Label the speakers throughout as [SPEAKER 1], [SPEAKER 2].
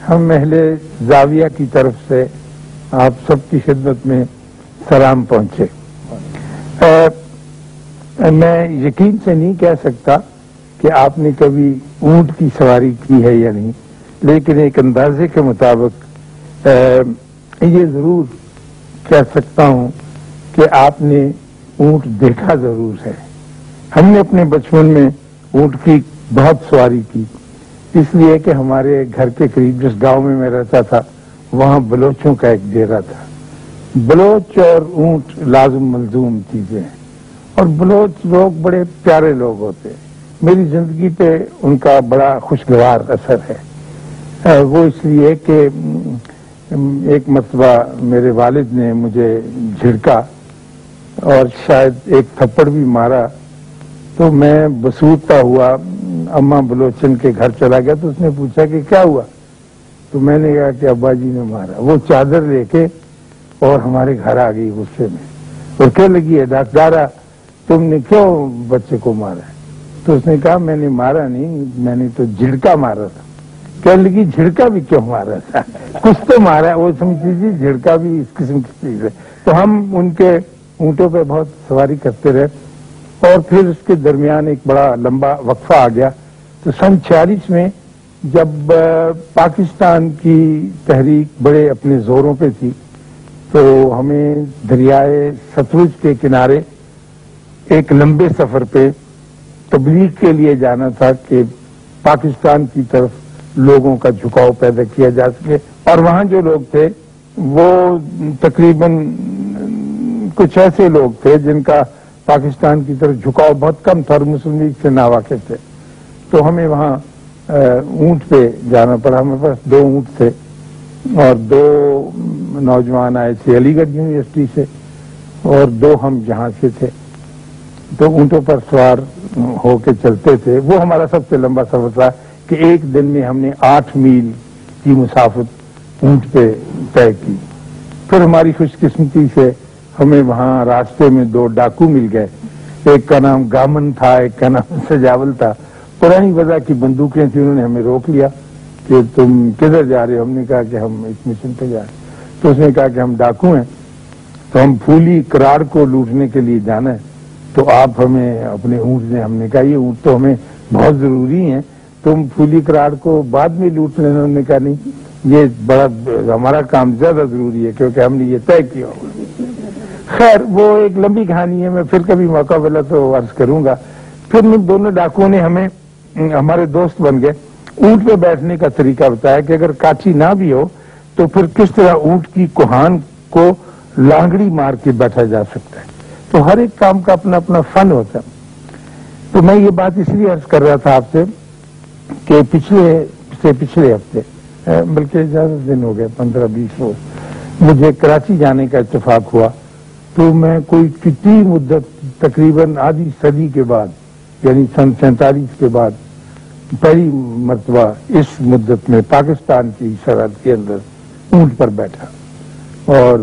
[SPEAKER 1] ہم اہل زاویہ کی طرف سے آپ سب کی خدمت میں سلام پہنچے۔ میں یقین سے نہیں کہہ سکتا کہ آپ نے کبھی اونٹ کی سواری کی ہے یا نہیں، لیکن ایک اندازے کے مطابق یہ ضرور کہہ سکتا ہوں کہ آپ نے اونٹ دیکھا ضرور ہے۔ ہم نے اپنے بچپن میں اونٹ کی بہت سواری کی، اس لیے کہ ہمارے گھر کے قریب جس گاؤں میں میں رہتا تھا وہاں بلوچوں کا ایک ڈیرا تھا۔ بلوچ اور اونٹ لازم ملزوم چیزیں ہیں، اور بلوچ لوگ بڑے پیارے لوگ ہوتے ہیں۔ میری زندگی پہ ان کا بڑا خوشگوار اثر ہے۔ وہ اس لیے کہ ایک مرتبہ میرے والد نے مجھے جھڑکا اور شاید ایک تھپڑ بھی مارا، تو میں بسوتا ہوا اماں بلوچن کے گھر چلا گیا، تو اس نے پوچھا کہ کیا ہوا؟ تو میں نے کہا کہ ابا جی نے مارا۔ وہ چادر لے کے اور ہمارے گھر آ گئی غصے میں، اور کہنے لگی ہے ڈاکٹارا تم نے کیوں بچے کو مارا ہے؟ تو اس نے کہا میں نے مارا نہیں، میں نے تو جھڑکا مارا تھا۔ کہنے لگی جھڑکا بھی کیوں مارا تھا؟ کچھ تو مارا ہے، وہ سمجھتی تھی جھڑکا بھی اس قسم کی چیز ہے۔ تو ہم ان کے اونٹوں پہ بہت سواری کرتے رہے، اور پھر اس کے درمیان ایک بڑا لمبا وقفہ آ گیا۔ تو سن 46 میں جب پاکستان کی تحریک بڑے اپنے زوروں پہ تھی، تو ہمیں دریائے ستلج کے کنارے ایک لمبے سفر پہ تبلیغ کے لیے جانا تھا کہ پاکستان کی طرف لوگوں کا جھکاؤ پیدا کیا جا سکے۔ اور وہاں جو لوگ تھے وہ تقریباً کچھ ایسے لوگ تھے جن کا پاکستان کی طرف جھکاؤ بہت کم تھا اور مسلم لیگ سے ناواقف تھے۔ تو ہمیں وہاں اونٹ پہ جانا پڑا۔ ہمارے پاس 2 اونٹ تھے، اور 2 نوجوان آئے تھے علی گڑھ یونیورسٹی سے، اور 2 ہم جہاں سے تھے۔ تو اونٹوں پر سوار ہو کے چلتے تھے۔ وہ ہمارا سب سے لمبا سفر تھا کہ ایک دن میں ہم نے 8 میل کی مسافت اونٹ پہ طے کی۔ پھر ہماری خوش قسمتی سے ہمیں وہاں راستے میں 2 ڈاکو مل گئے، ایک کا نام گامن تھا، ایک کا نام سجاول تھا۔ پرانی وضع کی بندوقیں تھیں، انہوں نے ہمیں روک لیا کہ تم کدھر جا رہے ہو؟ ہم نے کہا کہ ہم اس مشن پہ جا رہے ہیں۔ تو اس نے کہا کہ ہم ڈاکو ہیں، تو ہم پھولی کراڑ کو لوٹنے کے لیے جانا ہے، تو آپ ہمیں اپنے اونٹ دیں۔ ہم نے کہا یہ اونٹ تو ہمیں بہت ضروری ہیں، تم پھولی کراڑ کو بعد میں لوٹ لینا۔ انہوں نے کہا نہیں، یہ بڑا ہمارا کام زیادہ ضروری ہے کیونکہ ہم نے یہ طے کیا ہوگا۔ خیر وہ ایک لمبی کہانی ہے، میں پھر کبھی موقع ملا تو عرض کروں گا۔ پھر ان دونوں ڈاکوؤں نے ہمیں ہمارے دوست بن گئے، اونٹ پہ بیٹھنے کا طریقہ بتایا کہ اگر کاچی نہ بھی ہو تو پھر کس طرح اونٹ کی کوہان کو لانگڑی مار کے بیٹھا جا سکتا ہے۔ تو ہر ایک کام کا اپنا اپنا فن ہوتا ہے۔ تو میں یہ بات اس لیے عرض کر رہا تھا آپ سے کہ پچھلے ہفتے بلکہ زیادہ دن ہو گئے، 15-20 روز، مجھے کراچی جانے کا اتفاق ہوا۔ تو میں کوئی کتنی مدت، تقریباً آدھی صدی کے بعد، یعنی سن 47 کے بعد پہلی مرتبہ اس مدت میں پاکستان کی سرحد کے اندر اونٹ پر بیٹھا، اور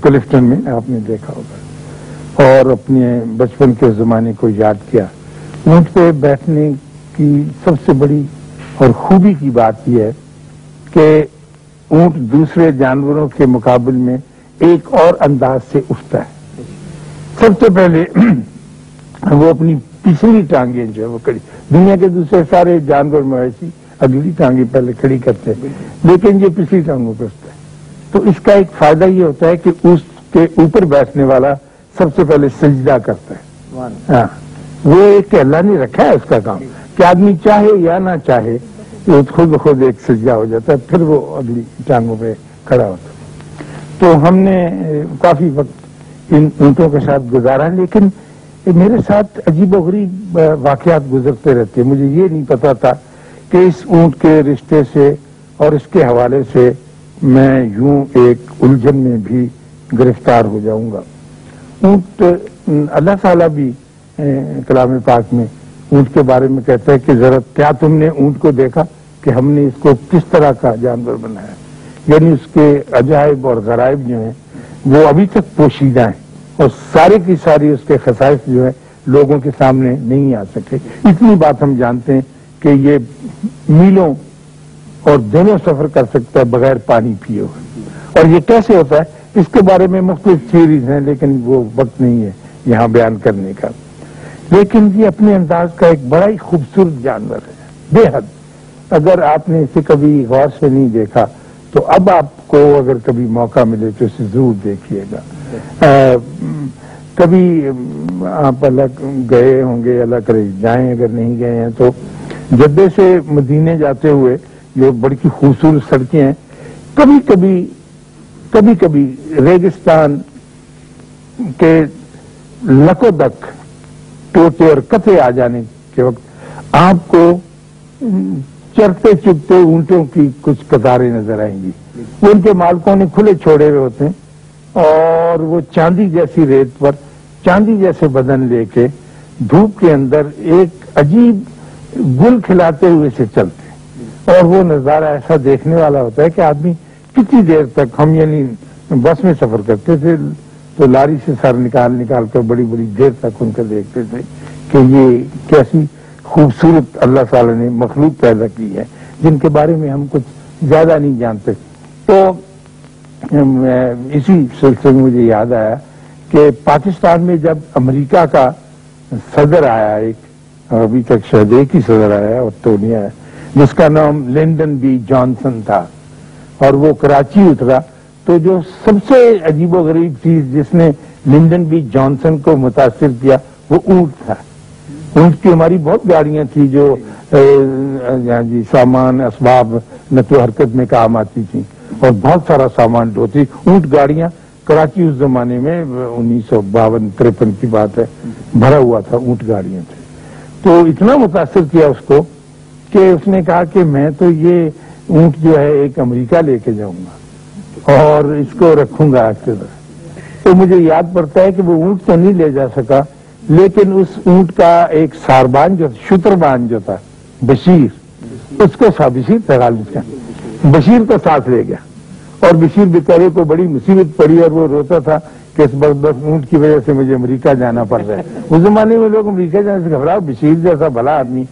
[SPEAKER 1] کلفٹن میں آپ نے دیکھا ہوگا، اور اپنے بچپن کے زمانے کو یاد کیا۔ اونٹ پہ بیٹھنے کی سب سے بڑی اور خوبی کی بات یہ ہے کہ اونٹ دوسرے جانوروں کے مقابل میں ایک اور انداز سے اٹھتا ہے۔ سب سے پہلے وہ اپنی پچھلی ٹانگیں جو ہے وہ کھڑی، دنیا کے دوسرے سارے جانور مویشی اگلی ٹانگیں پہلے کھڑی کرتے ہیں، لیکن یہ پچھلی ٹانگوں پہ اٹھتا ہے۔ تو اس کا ایک فائدہ یہ ہوتا ہے کہ اس کے اوپر بیٹھنے والا سب سے پہلے سجدہ کرتا ہے۔ ہاں، وہ ایک اللہ نے رکھا ہے اس کا کام کہ آدمی چاہے یا نہ چاہے خود بخود ایک سجدہ ہو جاتا ہے، پھر وہ اگلی ٹانگوں پہ کھڑا ہوتا ہے۔ تو ہم نے کافی وقت ان اونٹوں کے ساتھ گزارا، لیکن میرے ساتھ عجیب و غریب واقعات گزرتے رہتے ہیں۔ مجھے یہ نہیں پتا تھا کہ اس اونٹ کے رشتے سے اور اس کے حوالے سے میں یوں ایک الجھن میں بھی گرفتار ہو جاؤں گا۔ اونٹ، اللہ تعالیٰ بھی کلام پاک میں اونٹ کے بارے میں کہتا ہے کہ ذرا کیا تم نے اونٹ کو دیکھا کہ ہم نے اس کو کس طرح کا جانور بنایا، یعنی اس کے عجائب اور غرائب جو ہیں وہ ابھی تک پوشیدہ ہیں، اور سارے کی ساری اس کے خصائص جو ہے لوگوں کے سامنے نہیں آ سکے۔ اتنی بات ہم جانتے ہیں کہ یہ میلوں اور دنوں سفر کر سکتا ہے بغیر پانی پیے ہوئے. اور یہ کیسے ہوتا ہے اس کے بارے میں مختلف تھیوریز ہیں، لیکن وہ وقت نہیں ہے یہاں بیان کرنے کا. لیکن یہ اپنے انداز کا ایک بڑا ہی خوبصورت جانور ہے، بے حد. اگر آپ نے اسے کبھی غور سے نہیں دیکھا تو اب آپ کو اگر کبھی موقع ملے تو اسے ضرور دیکھیے گا. کبھی آپ اللہ گئے ہوں گے، اللہ کرے جائیں، اگر نہیں گئے ہیں تو جدے سے مدینے جاتے ہوئے جو بڑی خوبصورت سڑکیں ہیں، کبھی کبھی ریگستان کے لکو دک ٹوٹے اور قطعے آ جانے کے وقت آپ کو چرتے چپتے اونٹوں کی کچھ قطاریں نظر آئیں گی. ان کے مالکوں نے کھلے چھوڑے ہوئے ہوتے ہیں اور وہ چاندی جیسی ریت پر چاندی جیسے بدن لے کے دھوپ کے اندر ایک عجیب گل کھلاتے ہوئے سے چلتے ہیں. اور وہ نظارہ ایسا دیکھنے والا ہوتا ہے کہ آدمی کتنی دیر تک، ہم یعنی بس میں سفر کرتے تھے تو لاری سے سر نکال کر بڑی بڑی دیر تک ان کو دیکھتے تھے کہ یہ کیسی خوبصورت اللہ تعالی نے مخلوق پیدا کی ہے جن کے بارے میں ہم کچھ زیادہ نہیں جانتے. تو اسی سلسلے میں مجھے یاد آیا کہ پاکستان میں جب امریکہ کا صدر آیا، ایک ابھی تک شاید ایک ہی صدر آیا اور تو نہیں آیا، جس کا نام لنڈن بی جانسن تھا، اور وہ کراچی اترا، تو جو سب سے عجیب و غریب چیز جس نے لنڈن بی جانسن کو متاثر کیا وہ اونٹ تھا. اونٹ کی ہماری بہت گاڑیاں تھیں جو سامان اسباب نقل و حرکت میں کام آتی تھیں اور بہت سارا سامان ڈھوتی. اونٹ گاڑیاں کراچی اس زمانے میں 1952-53 کی بات ہے، بھرا ہوا تھا، اونٹ گاڑیاں تھے. تو اتنا متاثر کیا اس کو کہ اس نے کہا کہ میں تو یہ اونٹ جو ہے ایک امریکہ لے کے جاؤں گا اور اس کو رکھوں گا آپ کے در. تو مجھے یاد پڑتا ہے کہ وہ اونٹ تو نہیں لے جا سکا، لیکن اس اونٹ کا ایک ساربان جو شتربان جو تھا بشیر، اس کو بشیر تھا غالب کا، بشیر کو ساتھ لے گیا. اور بشیر بیچارے کو بڑی مصیبت پڑی اور وہ روتا تھا کہ اس بس اونٹ کی وجہ سے مجھے امریکہ جانا پڑ رہا ہے. اس زمانے میں لوگ امریکہ جانے سے گھبراہ، بشیر جیسا بھلا آدمی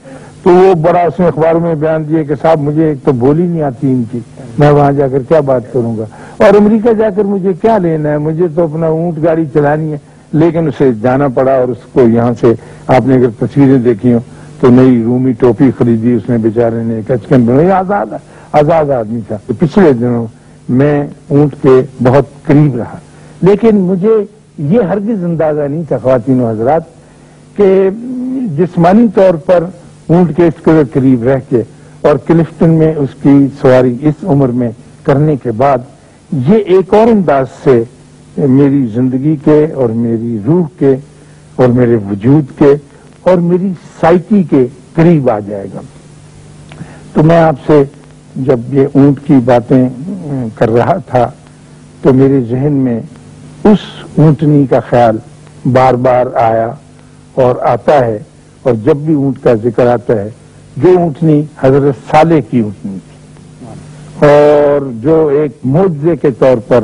[SPEAKER 1] تو وہ بڑا اس نے اخباروں میں بیان دیا کہ صاحب مجھے ایک تو بولی نہیں آتی ان کی، میں وہاں جا کر کیا بات کروں گا، اور امریکہ جا کر مجھے کیا لینا ہے، مجھے تو اپنا اونٹ گاڑی چلانی ہے. لیکن اسے جانا پڑا اور اس کو یہاں سے آپ نے اگر تصویریں دیکھی ہوں تو نئی رومی ٹوپی خریدی اس نے، بیچارے نے کچکن بنائی، آزاد آدمی تھا. پچھلے دنوں میں اونٹ کے بہت قریب رہا، لیکن مجھے یہ ہرگز اندازہ نہیں تھا خواتین و حضرات کہ جسمانی طور پر اونٹ کے اس قدر قریب رہ کے اور کلفٹن میں اس کی سواری اس عمر میں کرنے کے بعد یہ ایک اور انداز سے میری زندگی کے اور میری روح کے اور میرے وجود کے اور میری سائیکی کے قریب آ جائے گا. تو میں آپ سے جب یہ اونٹ کی باتیں کر رہا تھا تو میرے ذہن میں اس اونٹنی کا خیال بار بار آیا اور آتا ہے، اور جب بھی اونٹ کا ذکر آتا ہے جو اونٹنی حضرت صالح کی اونٹنی تھی اور جو ایک معجزے کے طور پر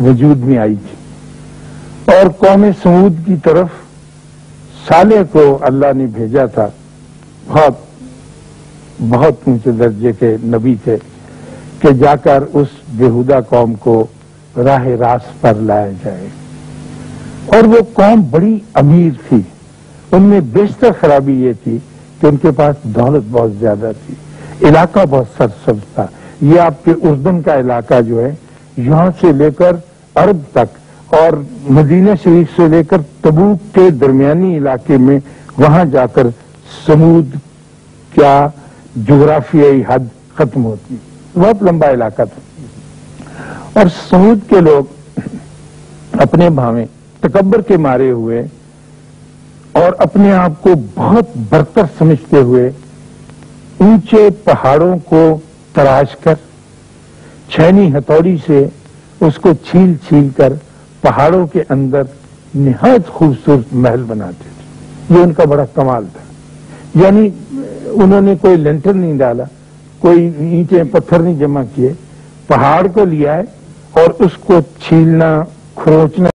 [SPEAKER 1] وجود میں آئی تھی، اور قوم سمود کی طرف صالح کو اللہ نے بھیجا تھا. بہت اونچے درجے کے نبی تھے کہ جا کر اس بےہودہ قوم کو راہ راست پر لایا جائے. اور وہ قوم بڑی امیر تھی، ان میں بیشتر خرابی یہ تھی کہ ان کے پاس دولت بہت زیادہ تھی، علاقہ بہت سرسبز تھا. یہ آپ کے اردن کا علاقہ جو ہے یہاں سے لے کر عرب تک اور مدینہ شریف سے لے کر تبوک کے درمیانی علاقے میں وہاں جا کر سمود کیا جغرافیائی حد ختم ہوتی، بہت لمبا علاقہ تھا. اور سمود کے لوگ اپنے بھاویں تکبر کے مارے ہوئے اور اپنے آپ کو بہت برتر سمجھتے ہوئے اونچے پہاڑوں کو تراش کر چھینی ہتھوڑی سے اس کو چھیل چھیل کر پہاڑوں کے اندر نہایت خوبصورت محل بناتے تھے. یہ ان کا بڑا کمال تھا. یعنی انہوں نے کوئی لینٹر نہیں ڈالا، کوئی اینٹیں پتھر نہیں جمع کیے، پہاڑ کو لیا ہے اور اس کو چھیلنا کھروچنا